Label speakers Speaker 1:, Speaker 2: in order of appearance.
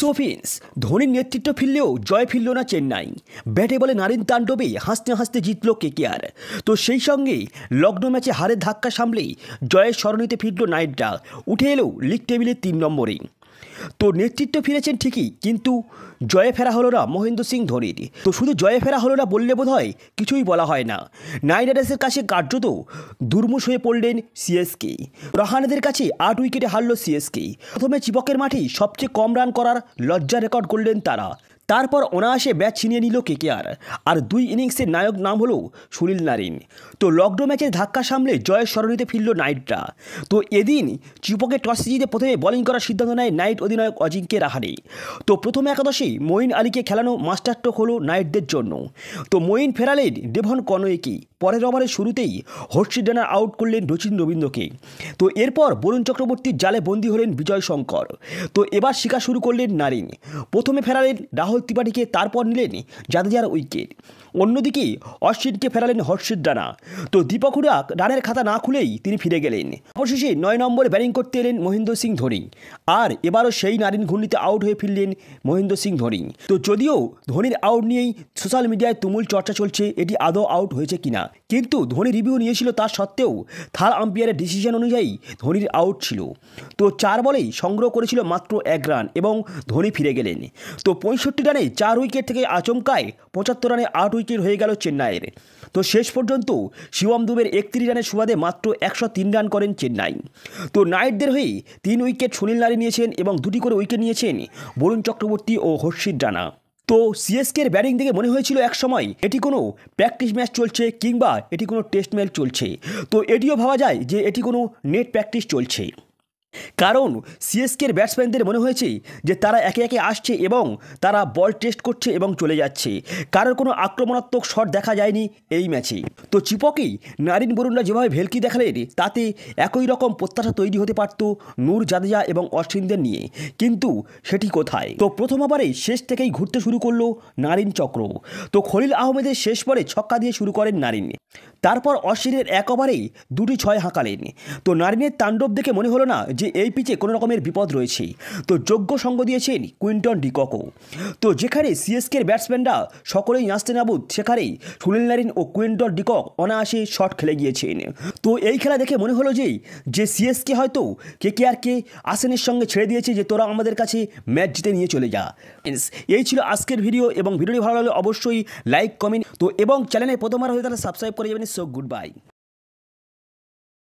Speaker 1: সোফিন্স ধোনির নেতৃত্ব ফিরলেও জয় ফিরল না চেন্নাই। ব্যাটে বলে নারিন তাণ্ডবে হাসতে হাসতে জিতল কেকেআর। তো সেই সঙ্গে লগ্ন ম্যাচে হারের ধাক্কা সামলেই জয়ের স্মরণীতে ফিরল নাইটরা, উঠে এলো লিগ টেবিলে 3 নম্বরে। তো নেতৃত্ব ফিরেছেন ঠিকই, কিন্তু জয়ে ফেরা হলো না মহেন্দ্র সিং ধোনির। তো শুধু জয়ে ফেরা হলো না বললে বোধ হয় কিছুই বলা হয় না। নাইট রাইডার্সের কাছে কার্যত দুর্মুষ হয়ে পড়লেন সিএসকে। রাহানেদের কাছে 8 উইকেটে হারল সিএসকে। প্রথমে চিপকের মাঠেই সবচেয়ে কম রান করার লজ্জা রেকর্ড করলেন তারা। তারপর অনায়াসে ব্যাট ছিনিয়ে নিল কেকেআর। আর 2 ইনিংসের নায়ক নাম হলো সুনীল নারিন। তো লগ্ন ম্যাচের ধাক্কা সামলে জয়ের স্মরণীতে ফিরল নাইটরা। তো এদিন চিপকে টসে জিতে প্রথমে বোলিং করার সিদ্ধান্ত নেয় নাইট অধিনায়ক অজিঙ্ক্য রাহানে। তো প্রথম একাদশে মঈন আলীকে খেলানো মাস্টারস্ট্রোক হলো নাইটদের জন্য। তো মঈন ফেরালেন ডেভন কনওয়েকে। পরের ওভারের শুরুতেই হর্ষিত রানার আউট করলেন রচিন রবীন্দ্রকে। তো এরপর বরুণ চক্রবর্তীর জালে বন্দী হলেন বিজয় শঙ্কর। তো এবার শিকার শুরু করলেন নারিন। প্রথমে ফেরালেন রাহুল ত্রিপাঠীকে, তারপর নিলেন জাদেজার উইকেট। অন্যদিকে অশ্বিনকে ফেরালেন হর্ষিত রানা। তো দীপক হুডা রানের খাতা না খুলেই তিনি ফিরে গেলেন। অবশেষে 9 নম্বরে ব্যাটিং করতে এলেন মহেন্দ্র সিং ধোনি। আর এবারও সেই নারিন ঘূর্ণিতে আউট হয়ে ফিরলেন মহেন্দ্র সিং ধোনি। তো যদিও ধোনির আউট নিয়েই সোশ্যাল মিডিয়ায় তুমুল চর্চা চলছে এটি আদৌ আউট হয়েছে কিনা, কিন্তু ধোনি রিভিউ নিয়েছিল, তার সত্ত্বেও থার্ড আম্পায়ারের ডিসিশন অনুযায়ী ধোনির আউট ছিল। তো 4 বলেই সংগ্রহ করেছিল মাত্র 1 রান এবং ধোনি ফিরে গেলেন। তো 65 রানে 4 উইকেট থেকে আচমকায় 75 রানে 8 উইকেট হয়ে গেল চেন্নাইয়ের। তো শেষ পর্যন্ত শিবম দুবের 31 রানের সুবাদে মাত্র 103 রান করেন চেন্নাই। তো নাইটদের হয়ে 3 উইকেট সুনীল নারিন নিয়েছেন এবং 2টি করে উইকেট নিয়েছেন বরুণ চক্রবর্তী ও হর্ষিত রানা। তো সিএসকের ব্যাটিং দেখে মনে হয়েছিল একসময় এটি কোনো প্র্যাকটিস ম্যাচ চলছে কিংবা এটি কোনো টেস্ট ম্যাচ চলছে। তো এটিও ভাবা যায় যে এটি কোনো নেট প্র্যাকটিস চলছে, কারণ সিএসকের ব্যাটসম্যানদের মনে হয়েছে যে তারা একে একে আসছে এবং তারা বল টেস্ট করছে এবং চলে যাচ্ছে। কারোর কোনো আক্রমণাত্মক শট দেখা যায়নি এই ম্যাচে। তো চিপকেই নারিন বরুণরা যেভাবে ভেলকি দেখালেন তাতে একই রকম প্রত্যাশা তৈরি হতে পারত নূর জাদেজা এবং অশ্বিনদের নিয়ে, কিন্তু সেটি কোথায়। তো প্রথম ওভারে শেষ থেকেই ঘুরতে শুরু করলো নারিন চক্র। তো খলিল আহমেদের শেষ বলে ছক্কা দিয়ে শুরু করেন নারিন। তারপর অশ্বিনের 1 ওভারেই 2টি 6 হাঁকালেন। তো নারিনের তাণ্ডব দেখে মনে হলো না যে এই পিচে কোনো রকমের বিপদ রয়েছে। তো যোগ্য সঙ্গ দিয়েছেন কুইন্টন ডিককও। তো যেখানে সিএসকের ব্যাটসম্যানরা সকলেই নাচতে নাবুদ, সেখানেই সুনীল নারিন ও কুইন্টন ডিকক অনায়াসে শট খেলে গিয়েছেন। তো এই খেলা দেখে মনে হলো যে সিএসকে হয়তো কেকেআরকে আসেনের সঙ্গে ছেড়ে দিয়েছে যে তোরা আমাদের কাছে ম্যাচ জিতে নিয়ে চলে যা। এই ছিল আজকের ভিডিও, এবং ভিডিওটি ভালো লাগলে অবশ্যই লাইক, কমেন্ট তো এবং চ্যানেলে প্রথমবার হয়ে তাহলে সাবস্ক্রাইব করে যাবেন। So good bye.